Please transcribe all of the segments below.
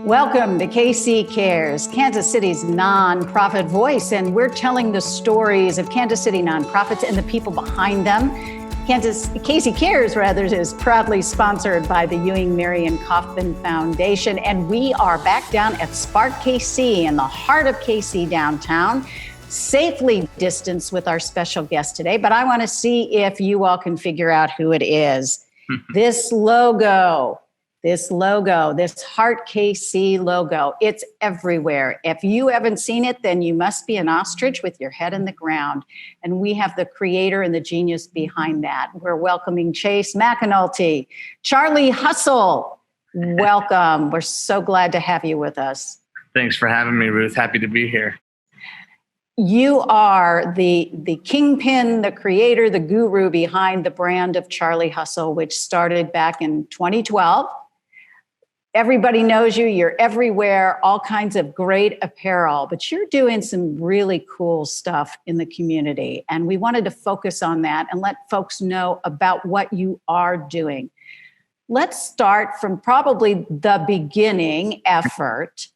Welcome to KC Cares, Kansas City's nonprofit voice, and we're telling the stories of Kansas City nonprofits and the people behind them. KC Cares, is proudly sponsored by the Ewing Marion Kauffman Foundation, and we are back down at Spark KC in the heart of KC downtown, safely distanced with our special guest today. But I want to see if you all can figure out who it is. This logo, this Heart KC logo, it's everywhere. If you haven't seen it, then you must be an ostrich with your head in the ground. And we have the creator and the genius behind that. We're welcoming Chase McAnulty. Charlie Hustle, welcome. We're so glad to have you with us. Thanks for having me, Ruth. Happy to be here. You are the kingpin, the creator, the guru behind the brand of Charlie Hustle, which started back in 2012. Everybody knows you. You're everywhere, all kinds of great apparel, but you're doing some really cool stuff in the community. And we wanted to focus on that and let folks know about what you are doing. Let's start from probably the beginning effort.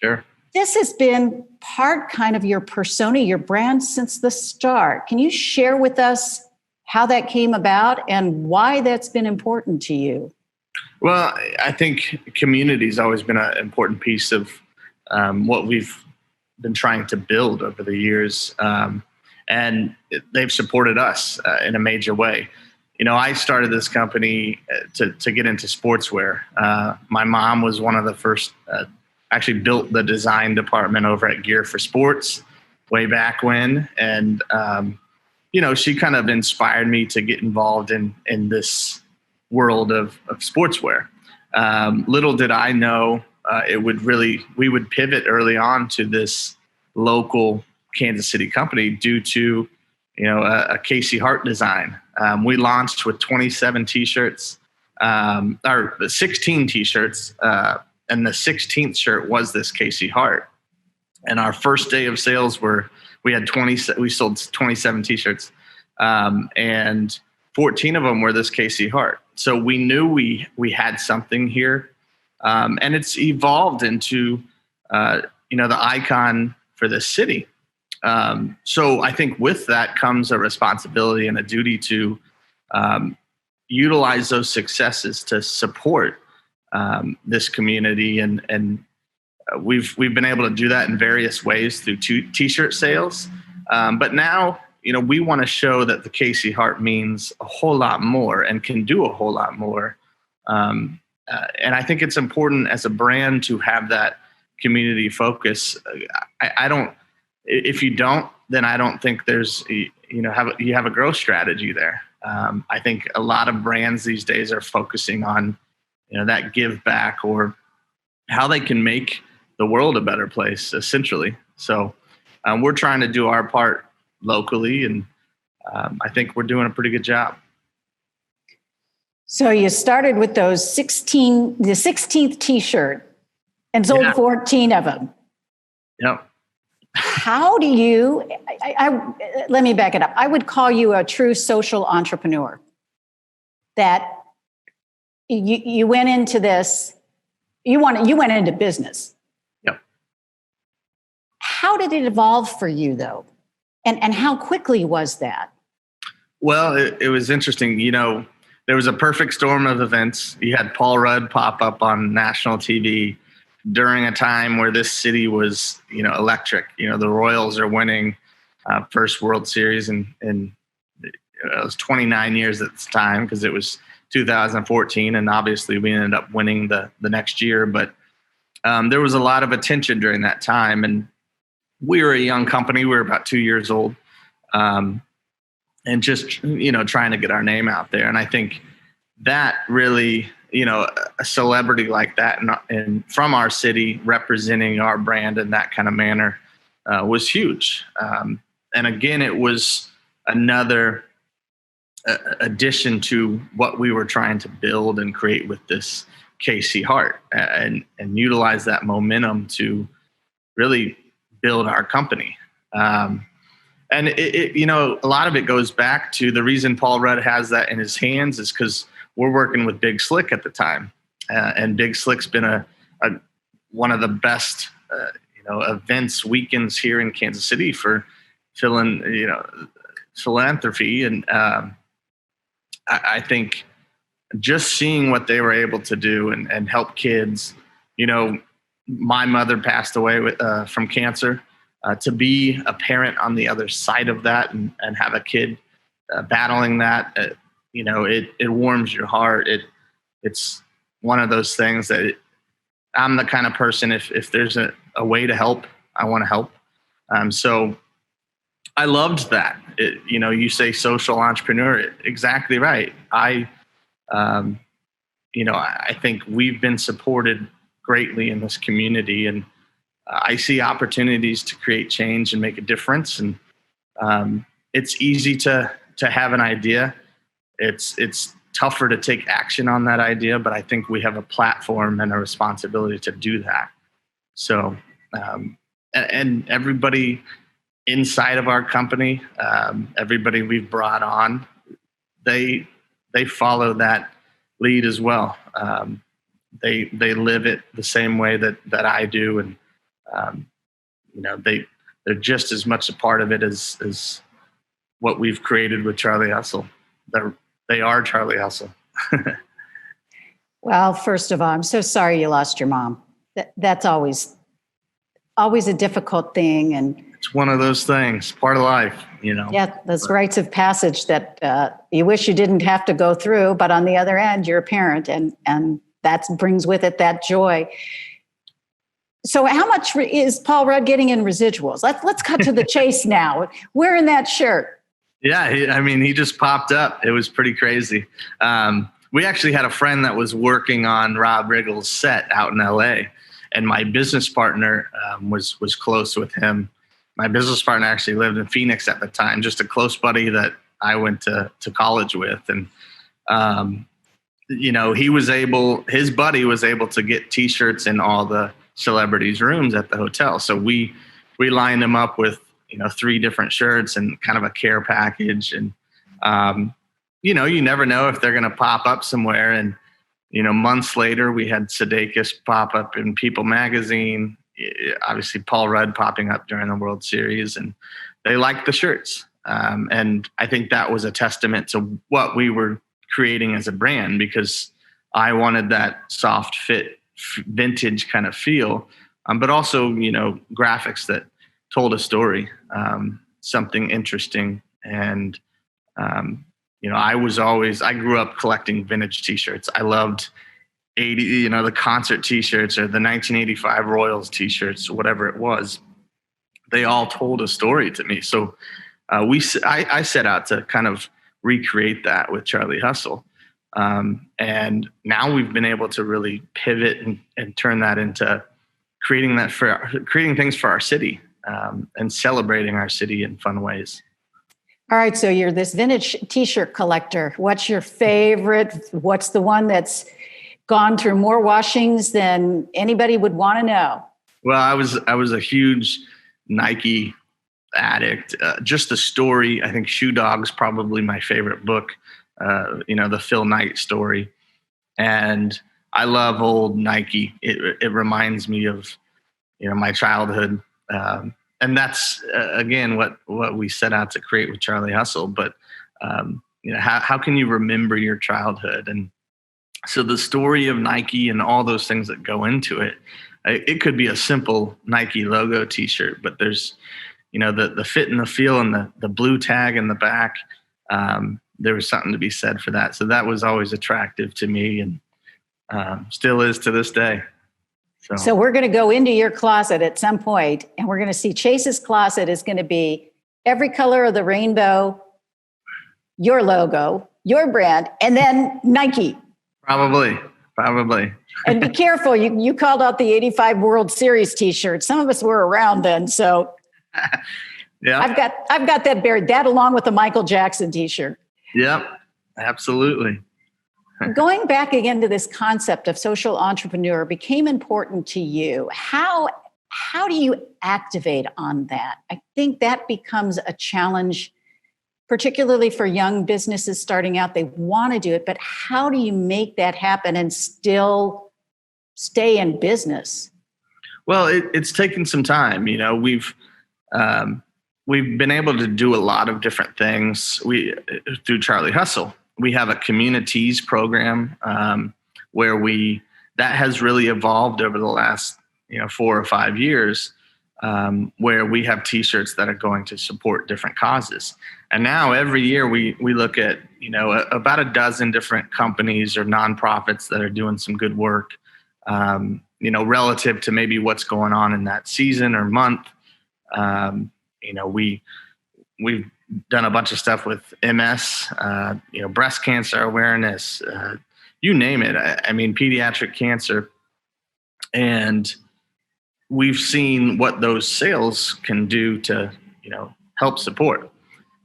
Sure. This has been part kind of your persona, your brand since the start. Can you share with us how that came about and why that's been important to you? Well, I think community has always been an important piece of what we've been trying to build over the years. And they've supported us in a major way. You know, I started this company to get into sportswear. My mom was one of the first actually built the design department over at Gear for Sports way back when. And, she kind of inspired me to get involved in this world of sportswear. Little did I know we would pivot early on to this local Kansas City company due to, a KC Heart design. We launched with 27 t-shirts, or 16 t-shirts, and the 16th shirt was this KC Heart. And our first day of sales we sold 27 t-shirts, and 14 of them were this KC Heart. So we knew we had something here. And it's evolved into, the icon for this city. So I think with that comes a responsibility and a duty to utilize those successes to support this community, and we've been able to do that in various ways through t-shirt sales. But now, we want to show that the KC Heart means a whole lot more and can do a whole lot more. And I think it's important as a brand to have that community focus. If you don't, then I don't think there's, you have a growth strategy there. I think a lot of brands these days are focusing on that give back or how they can make the world a better place, essentially. So we're trying to do our part locally, and I think we're doing a pretty good job. So you started with the 16th t-shirt and sold 14 of them. Yep. How do you, let me back it up. I would call you a true social entrepreneur, that you went into this, you went into business. Yep. How did it evolve for you, though? And how quickly was that? Well, it was interesting. There was a perfect storm of events. You had Paul Rudd pop up on national TV during a time where this city was, electric. The Royals are winning first World Series, and it was 29 years at the time because it was 2014, and obviously we ended up winning the next year. But there was a lot of attention during that time, and we were a young company. We were about 2 years old, and just trying to get our name out there. And I think that really, a celebrity like that and from our city representing our brand in that kind of manner was huge. And again, it was another addition to what we were trying to build and create with this KC Heart, and utilize that momentum to really build our company. And a lot of it goes back to the reason Paul Rudd has that in his hands is because we're working with Big Slick at the time. And Big Slick's been one of the best, events, weekends here in Kansas City for philanthropy. And I think just seeing what they were able to do and help kids, my mother passed away from cancer. To be a parent on the other side of that and have a kid battling that, it warms your heart. It's one of those things that I'm the kind of person, if there's a way to help, I want to help. So I loved that. You say social entrepreneur, exactly right. I think we've been supported greatly in this community, and I see opportunities to create change and make a difference. And it's easy to have an idea. It's tougher to take action on that idea, but I think we have a platform and a responsibility to do that. So, and everybody inside of our company, everybody we've brought on, they follow that lead as well. They live it the same way that I do, and they're just as much a part of it as what we've created with Charlie Hustle. They are Charlie Hustle. Well, first of all, I'm so sorry you lost your mom. That's always a difficult thing, and it's one of those things, part of life, Yeah, those rites of passage that you wish you didn't have to go through, but on the other end, you're a parent, and that brings with it that joy. So how much is Paul Rudd getting in residuals? Let's cut to the chase now. We're in that shirt. Yeah, he just popped up. It was pretty crazy. We actually had a friend that was working on Rob Riggle's set out in LA, and my business partner was close with him. My business partner actually lived in Phoenix at the time, just a close buddy that I went to college with. And, his buddy was able to get T-shirts in all the celebrities' rooms at the hotel. So we lined him up with, 3 different shirts and kind of a care package. And, you never know if they're going to pop up somewhere. And, months later, we had Sudeikis pop up in People magazine, obviously Paul Rudd popping up during the World Series, and they liked the shirts. And I think that was a testament to what we were creating as a brand, because I wanted that soft fit, vintage kind of feel, but also, graphics that told a story, something interesting. And, I grew up collecting vintage T-shirts. I loved the concert T-shirts or the 1985 Royals T-shirts, whatever it was. They all told a story to me. So I set out to kind of recreate that with Charlie Hustle. And now we've been able to really pivot and turn that into creating things for our city, and celebrating our city in fun ways. All right, so you're this vintage T-shirt collector. What's your favorite? What's the one that's gone through more washings than anybody would want to know? Well, I was a huge Nike addict. Just the story. I think Shoe Dog's probably my favorite book. The Phil Knight story, and I love old Nike. It reminds me of my childhood. And that's, again, what we set out to create with Charlie Hustle. But, how can you remember your childhood? And so the story of Nike and all those things that go into it, it could be a simple Nike logo T-shirt, but there's, the fit and the feel and the blue tag in the back. There was something to be said for that. So that was always attractive to me, and still is to this day. So we're going to go into your closet at some point, and we're going to see Chase's closet is going to be every color of the rainbow, your logo, your brand, and then Nike. Probably. And be careful. You called out the 85 World Series T-shirt. Some of us were around then. So yeah, I've got that buried, that along with the Michael Jackson T-shirt. Yep, absolutely. Going back again to this concept of social entrepreneur became important to you. How do you activate on that? I think that becomes a challenge, particularly for young businesses starting out. They want to do it, but how do you make that happen and still stay in business? Well, it's taken some time. We've been able to do a lot of different things. Through Charlie Hustle, we have a communities program where that has really evolved over the last 4 or 5 years, where we have T-shirts that are going to support different causes. And now every year we look at about a dozen different companies or nonprofits that are doing some good work, relative to maybe what's going on in that season or month. We've done a bunch of stuff with MS, breast cancer awareness, you name it. I mean, pediatric cancer. And we've seen what those sales can do to, help support.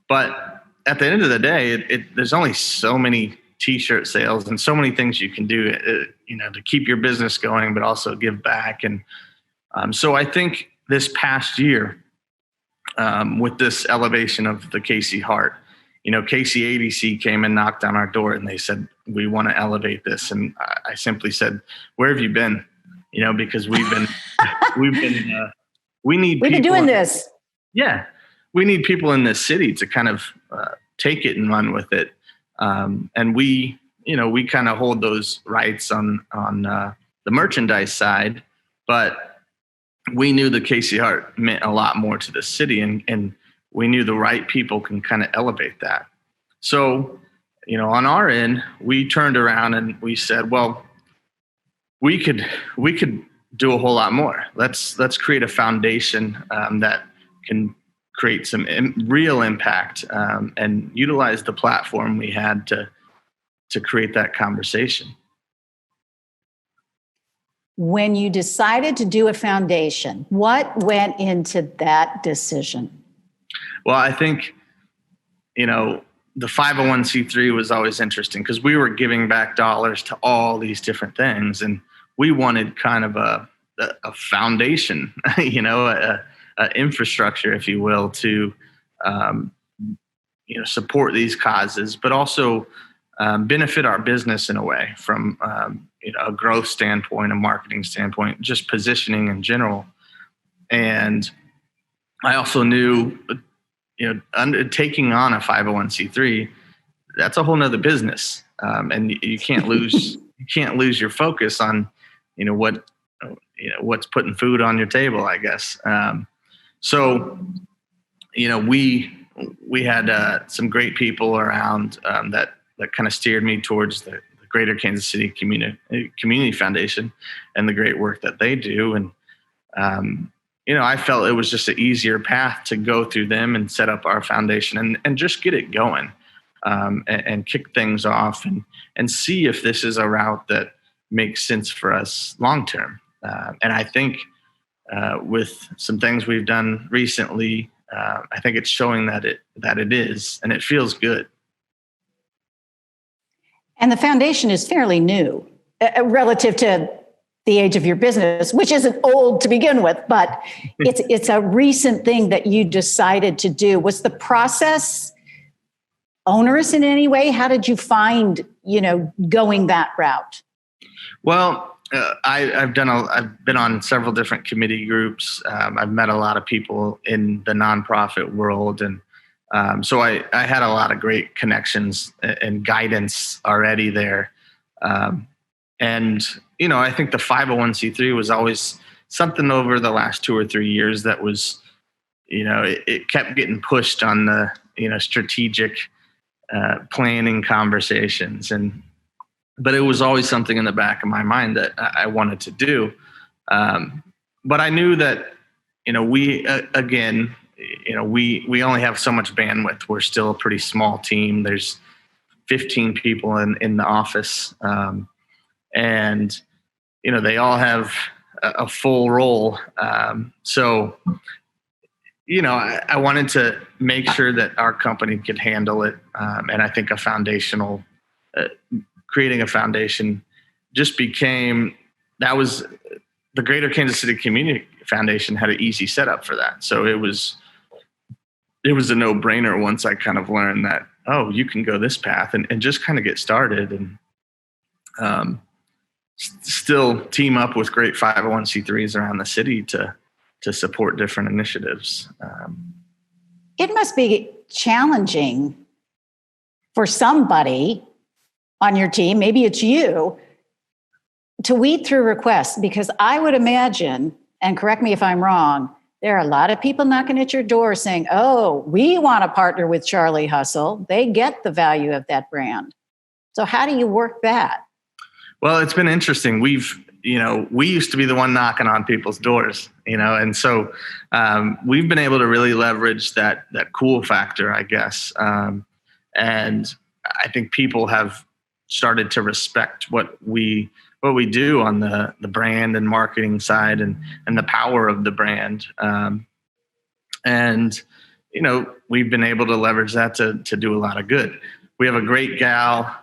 But at the end of the day, there's only so many T-shirt sales and so many things you can do, to keep your business going, but also give back. And so I think this past year, with this elevation of the KC Heart, KC ADC came and knocked on our door and they said, we want to elevate this. And I simply said, where have you been? Because we need we've been doing this. Yeah. We need people in this city to kind of take it and run with it. And we kind of hold those rights on the merchandise side, but we knew the KC Heart meant a lot more to the city, and we knew the right people can kind of elevate that. So, on our end, we turned around and we said, well, we could do a whole lot more. Let's create a foundation that can create some real impact, and utilize the platform we had to create that conversation. When you decided to do a foundation, what went into that decision? Well, I think, the 501c3 was always interesting because we were giving back dollars to all these different things. And we wanted kind of a foundation, a infrastructure, if you will, to, support these causes, but also benefit our business in a way from, a growth standpoint, a marketing standpoint, just positioning in general. And I also knew, taking on a 501c3, that's a whole nother business. And you can't lose, your focus on, what's putting food on your table, I guess. So, we had some great people around that kind of steered me towards the Greater Kansas City Community Foundation and the great work that they do. And, I felt it was just an easier path to go through them and set up our foundation and just get it going, and kick things off and see if this is a route that makes sense for us long-term. And I think with some things we've done recently, I think it's showing that it is, and it feels good. And the foundation is fairly new relative to the age of your business, which isn't old to begin with, but it's a recent thing that you decided to do. Was the process onerous in any way? How did you find, going that route? Well, I've been on several different committee groups. I've met a lot of people in the nonprofit world, and so I had a lot of great connections and guidance already there. And, I think the 501c3 was always something over the last 2 or 3 years that was, it kept getting pushed on the, strategic planning conversations. But it was always something in the back of my mind that I wanted to do. But I knew that, we only have so much bandwidth. We're still a pretty small team. There's 15 people in the office. And, they all have a full role. So, I wanted to make sure that our company could handle it. And I think creating a foundation just that was the Greater Kansas City Community Foundation had an easy setup for that. So it was a no-brainer once I kind of learned that, you can go this path and just kind of get started. And still team up with great 501c3s around the city to support different initiatives. It must be challenging for somebody on your team, maybe it's you, to weed through requests, because I would imagine, and correct me if I'm wrong, there are a lot of people knocking at your door saying, oh, we want to partner with Charlie Hustle. They get the value of that brand. So how do you work that? Well, it's been interesting. We used to be the one knocking on people's doors, and so we've been able to really leverage that cool factor, I guess. And I think people have started to respect what we do on the brand and marketing side and the power of the brand. And we've been able to leverage that to do a lot of good. We have a great gal,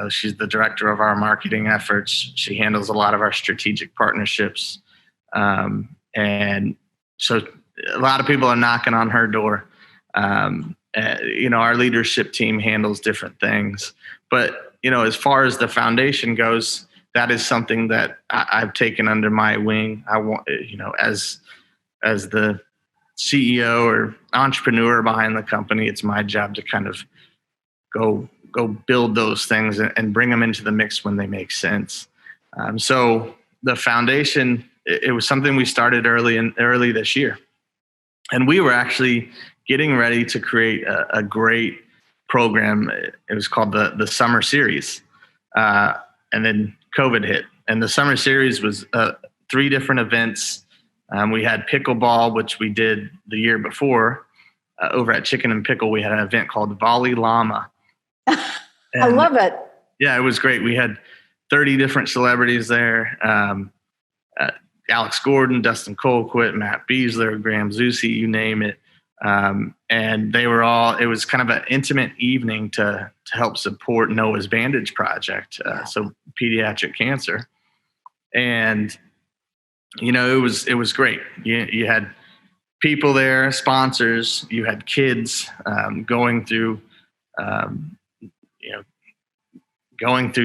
she's the director of our marketing efforts. She handles a lot of our strategic partnerships. And so a lot of people are knocking on her door. Our leadership team handles different things, but as far as the foundation goes, that is something that I've taken under my wing. I want, as the CEO or entrepreneur behind the company, it's my job to kind of go build those things and bring them into the mix when they make sense. So the foundation, it was something we started early this year, and we were actually getting ready to create a great program. It was called the Summer Series, and then COVID hit, and the Summer Series was 3 different events. We had pickleball, which we did the year before. Over at Chicken and Pickle, we had an event called Volley Llama. I love it. Yeah, it was great. We had 30 different celebrities there. Alex Gordon, Dustin Colquitt, Matt Beasler, Graham Zusi, you name it. And they were all, it was kind of an intimate evening to help support Noah's Bandage Project. So pediatric cancer. And, it was great. You had people there, sponsors, you had kids, going through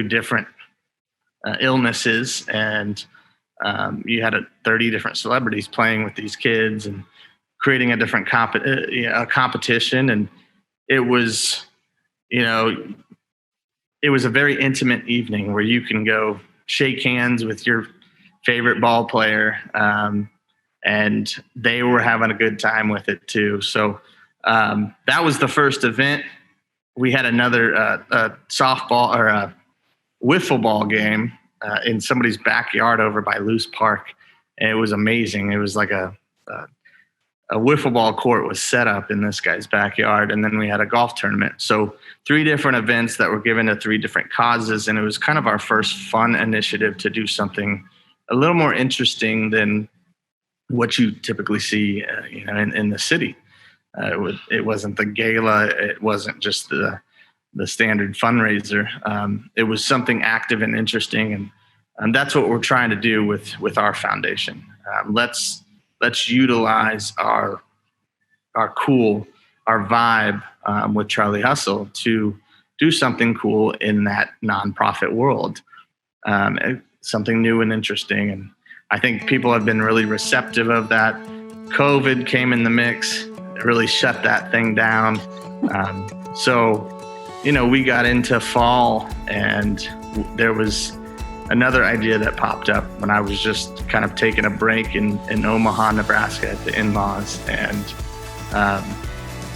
different illnesses, and you had 30 different celebrities playing with these kids and creating a different competition. And it was, it was a very intimate evening where you can go shake hands with your favorite ball player, and they were having a good time with it too. So that was the first event. We had another softball or a wiffle ball game in somebody's backyard over by Luce Park, and it was amazing. It was like a wiffle ball court was set up in this guy's backyard, and then we had a golf tournament. So 3 different events that were given to 3 different causes, and it was kind of our first fun initiative to do something a little more interesting than what you typically see, in the city. It wasn't the gala. It wasn't just the standard fundraiser. It was something active and interesting, and that's what we're trying to do with our foundation. Let's utilize our vibe with Charlie Hustle to do something cool in that nonprofit world, something new and interesting. And I think people have been really receptive of that. COVID came in the mix, it really shut that thing down. So we got into fall, and there was another idea that popped up when I was just kind of taking a break in Omaha, Nebraska at the in-laws. And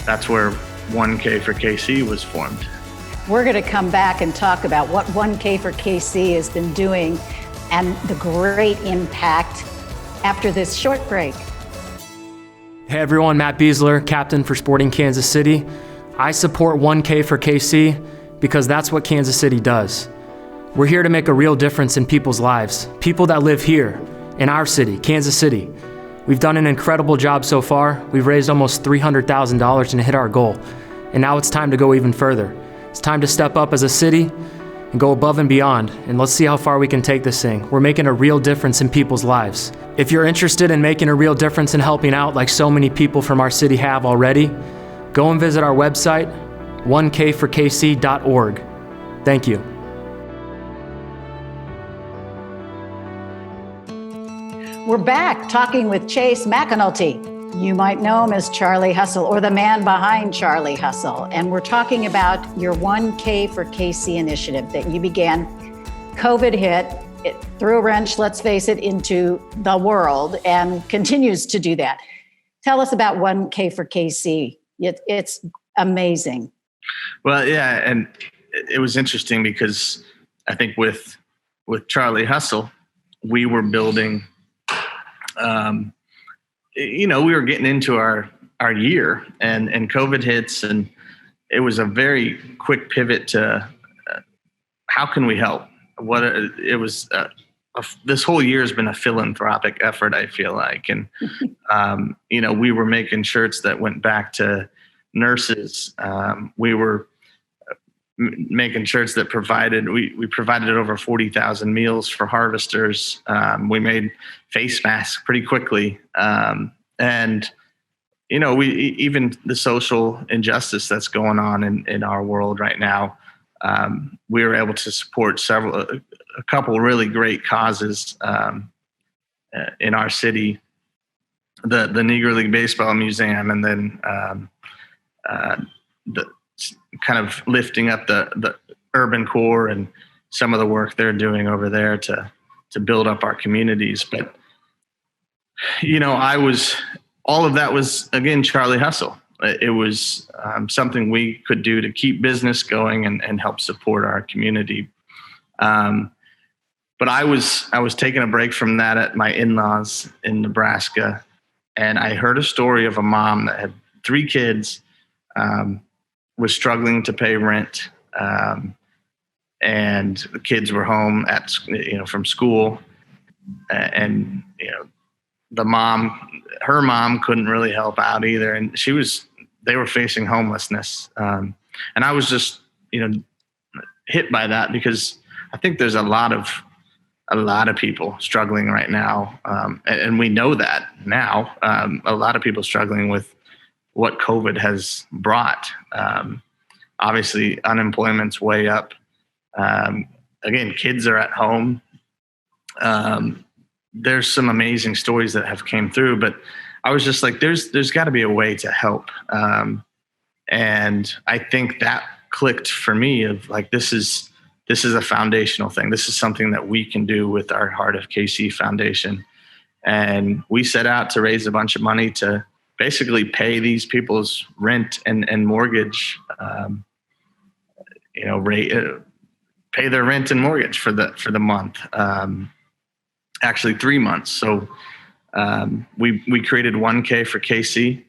that's where 1KforKC was formed. We're going to come back and talk about what 1KforKC has been doing and the great impact after this short break. Hey everyone, Matt Beasler, captain for Sporting Kansas City. I support 1KforKC because that's what Kansas City does. We're here to make a real difference in people's lives, people that live here in our city, Kansas City. We've done an incredible job so far. We've raised almost $300,000 and hit our goal. And now it's time to go even further. It's time to step up as a city and go above and beyond, and let's see how far we can take this thing. We're making a real difference in people's lives. If you're interested in making a real difference and helping out like so many people from our city have already, go and visit our website, 1KforKC.org. Thank you. We're back talking with Chase McAnulty. You might know him as Charlie Hustle, or the man behind Charlie Hustle. And we're talking about your 1K for KC initiative that you began. COVID hit, it threw a wrench, let's face it, into the world and continues to do that. Tell us about 1K for KC. It's amazing. Well, yeah, and it was interesting because I think with Charlie Hustle, we were building, we were getting into our year, and COVID hits, and it was a very quick pivot to how can we help? This whole year has been a philanthropic effort, I feel like, and we were making shirts that went back to nurses. We were making shirts that we provided over 40,000 meals for harvesters. We made face masks pretty quickly. And even the social injustice that's going on in our world right now, we were able to support a couple really great causes in our city, the Negro League Baseball Museum, and then the kind of lifting up the urban core and some of the work they're doing over there to build up our communities. But, all of that was, again, Charlie Hustle. It was something we could do to keep business going and help support our community. But I was taking a break from that at my in-laws in Nebraska, and I heard a story of a mom that had 3 kids, was struggling to pay rent, and the kids were home from school, and her mom couldn't really help out either, and they were facing homelessness, and I was just hit by that because I think there's a lot of people struggling right now, and we know that now. A lot of people struggling with what COVID has brought. Obviously, unemployment's way up. Again, kids are at home. There's some amazing stories that have came through, but I was just like, there's got to be a way to help. And I think that clicked for me of like, this is a foundational thing. This is something that we can do with our Heart of KC Foundation. And we set out to raise a bunch of money to basically pay these people's rent and mortgage, pay their rent and mortgage for the month. Actually 3 months. So we created 1K for KC,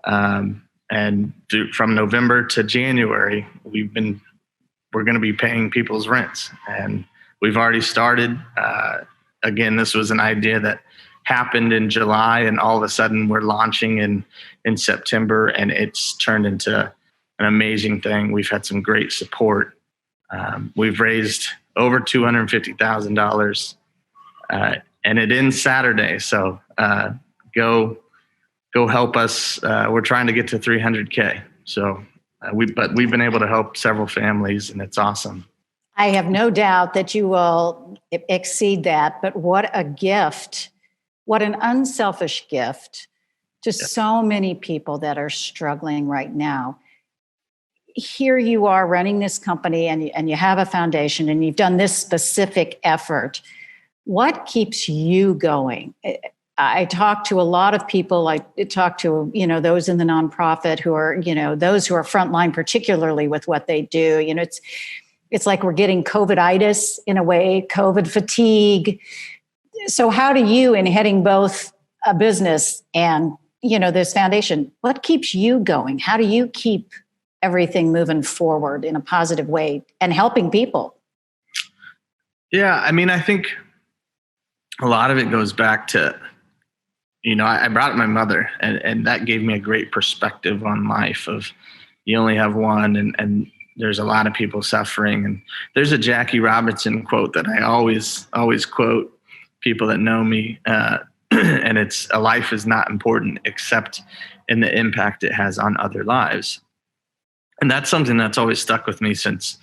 and from November to January, we're going to be paying people's rents, and we've already started. Again, this was an idea that happened in July, and all of a sudden we're launching in September, and it's turned into an amazing thing. We've had some great support. We've raised over $250,000, and it ends Saturday. So go help us. We're trying to get to 300K. So we've been able to help several families, and it's awesome. I have no doubt that you will exceed that, but what a gift, what an unselfish gift to so many people that are struggling right now. Here you are running this company, and you have a foundation, and you've done this specific effort. What keeps you going? I talk to a lot of people. I talk to, those in the nonprofit who are, those who are frontline, particularly with what they do. It's like we're getting COVID-itis in a way, COVID fatigue. So how do you, in heading both a business and, this foundation, what keeps you going? How do you keep everything moving forward in a positive way and helping people? Yeah, I think a lot of it goes back to, I brought my mother, and that gave me a great perspective on life of you only have one, and there's a lot of people suffering. And there's a Jackie Robinson quote that I always quote people that know me, and it's, a life is not important except in the impact it has on other lives. And that's something that's always stuck with me since,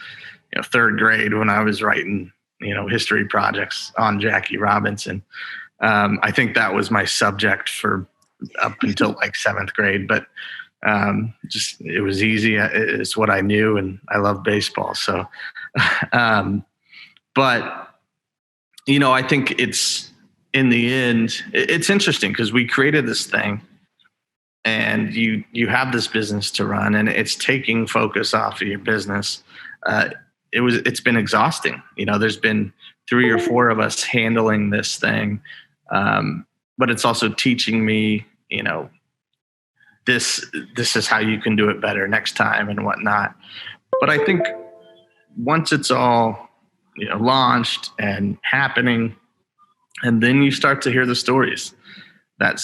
3rd grade when I was writing, history projects on Jackie Robinson. I think that was my subject for up until like 7th grade, but just it was easy. It's what I knew, and I love baseball. So, but I think it's in the end, it's interesting because we created this thing, and you have this business to run, and it's taking focus off of your business. It's been exhausting. There's been 3 or 4 of us handling this thing, but it's also teaching me, this is how you can do it better next time and whatnot. But I think once it's all launched and happening, and then you start to hear the stories, that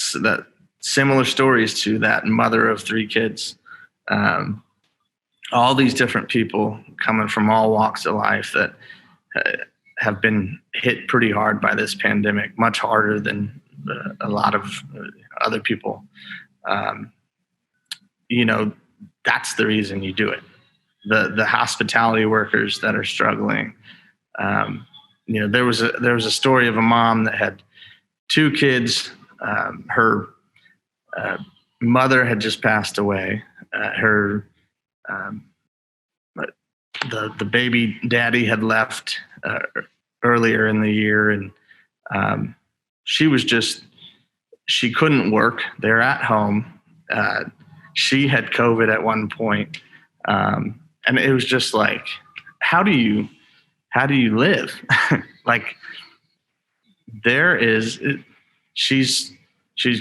similar stories to that mother of 3 kids, all these different people coming from all walks of life that have been hit pretty hard by this pandemic, much harder than a lot of other people. That's the reason you do it. The hospitality workers that are struggling. There was a story of a mom that had 2 kids. Her mother had just passed away. The baby daddy had left earlier in the year, and she couldn't work. They're at home. She had COVID at one point, and it was just like, how do you live? Like, she's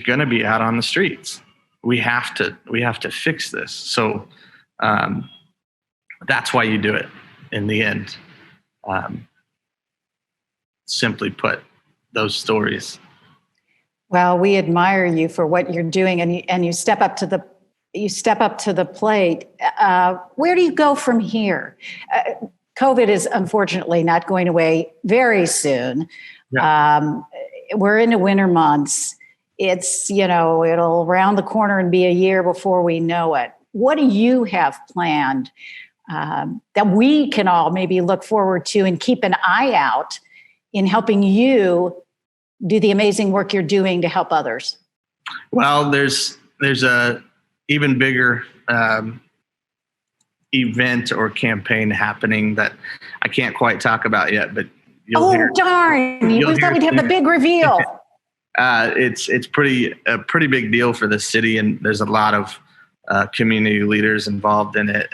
going to be out on the streets. We have to fix this. So that's why you do it in the end. Simply put, those stories. Well, we admire you for what you're doing, and you step up to the plate. Where do you go from here? COVID is unfortunately not going away very soon. Yeah. We're into winter months. It's, it'll round the corner and be a year before we know it. What do you have planned that we can all maybe look forward to and keep an eye out in helping you do the amazing work you're doing to help others? Well, there's a even bigger event or campaign happening that I can't quite talk about yet, but darn! We thought we'd have the big reveal. It's a pretty big deal for the city, and there's a lot of community leaders involved in it.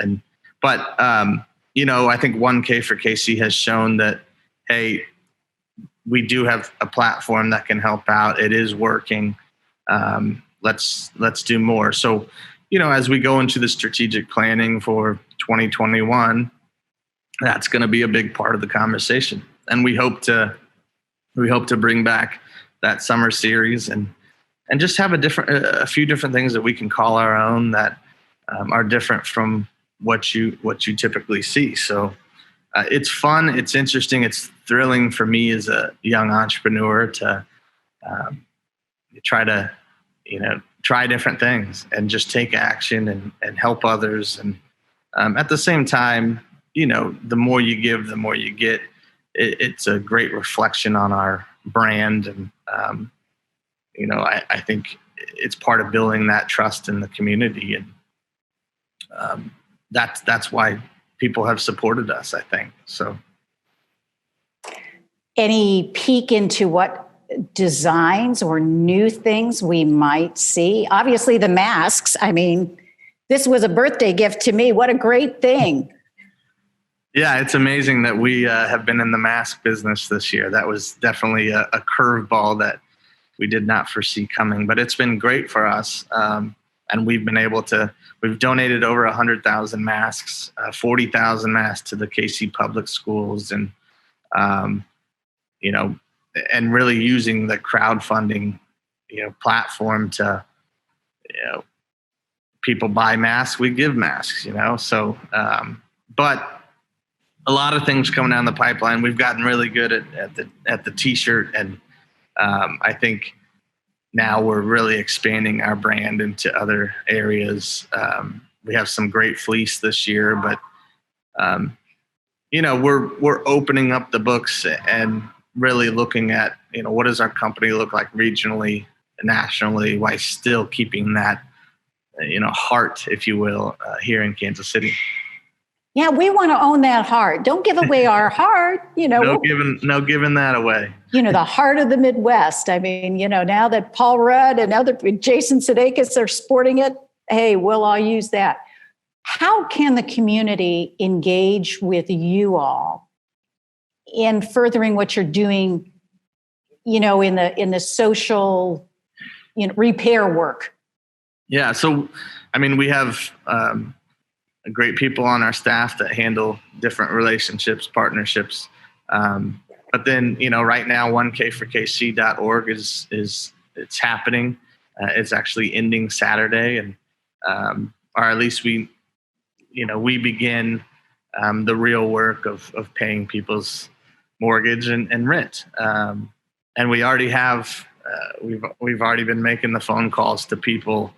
But I think 1KforKC has shown that, hey, we do have a platform that can help out. It is working. Let's do more. So, as we go into the strategic planning for 2021, that's going to be a big part of the conversation. And we hope to bring back that summer series and just have a few different things that we can call our own that are different from what you typically see. So it's fun. It's interesting. It's thrilling for me as a young entrepreneur to try different things and just take action and help others. And at the same time, the more you give, the more you get. It's a great reflection on our brand. And, I think it's part of building that trust in the community. And that's why people have supported us, I think. So, any peek into what designs or new things we might see? Obviously, the masks. I mean, this was a birthday gift to me. What a great thing. Yeah, it's amazing that we have been in the mask business this year. That was definitely a curveball that we did not foresee coming, but it's been great for us. And we've donated over 100,000 masks, 40,000 masks to the KC public schools, and, and really using the crowdfunding, platform to, people buy masks, we give masks, so, but a lot of things coming down the pipeline. We've gotten really good at the t-shirt, and I think now we're really expanding our brand into other areas. We have some great fleece this year, but we're opening up the books and really looking at, what does our company look like regionally, nationally, while still keeping that, heart, if you will, here in Kansas City. Yeah, we want to own that heart. Don't give away our heart. No giving that away. The heart of the Midwest. I mean, now that Paul Rudd and Jason Sudeikis are sporting it, hey, we'll all use that. How can the community engage with you all in furthering what you're doing, in the social, repair work? Yeah. So, we have great people on our staff that handle different relationships, partnerships. But then, right now, 1KforKC.org is it's happening. It's actually ending Saturday, and or at least we begin the real work of paying people's mortgage and rent. And we already have we've already been making the phone calls to people.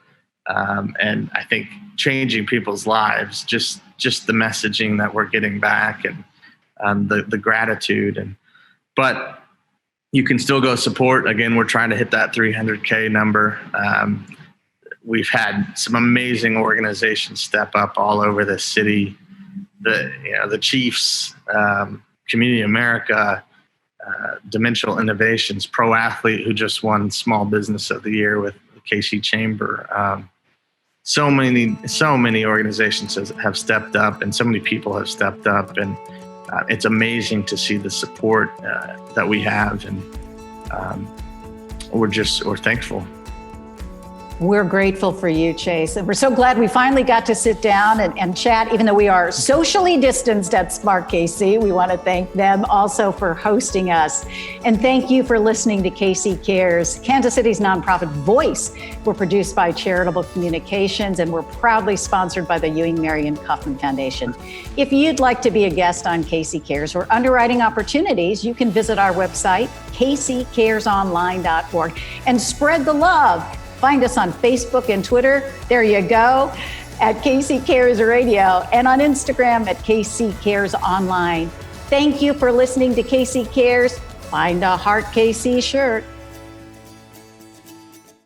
And I think changing people's lives, just the messaging that we're getting back, and the gratitude. But you can still go support. Again, we're trying to hit that 300K number. We've had some amazing organizations step up all over the city. The Chiefs, Community America, Dimensional Innovations, Pro Athlete, who just won Small Business of the Year with the KC Chamber. So many organizations have stepped up, and so many people have stepped up, and it's amazing to see the support that we have, and we're thankful. We're grateful for you, Chase. And we're so glad we finally got to sit down and chat, even though we are socially distanced at Smart KC. We want to thank them also for hosting us. And thank you for listening to KC Cares, Kansas City's nonprofit voice. We're produced by Charitable Communications, and we're proudly sponsored by the Ewing Marion Kauffman Foundation. If you'd like to be a guest on KC Cares or underwriting opportunities, you can visit our website, kccaresonline.org, and spread the love. Find us on Facebook and Twitter. There you go, at KC Cares Radio, and on Instagram at KC Cares Online. Thank you for listening to KC Cares. Find a Heart KC shirt.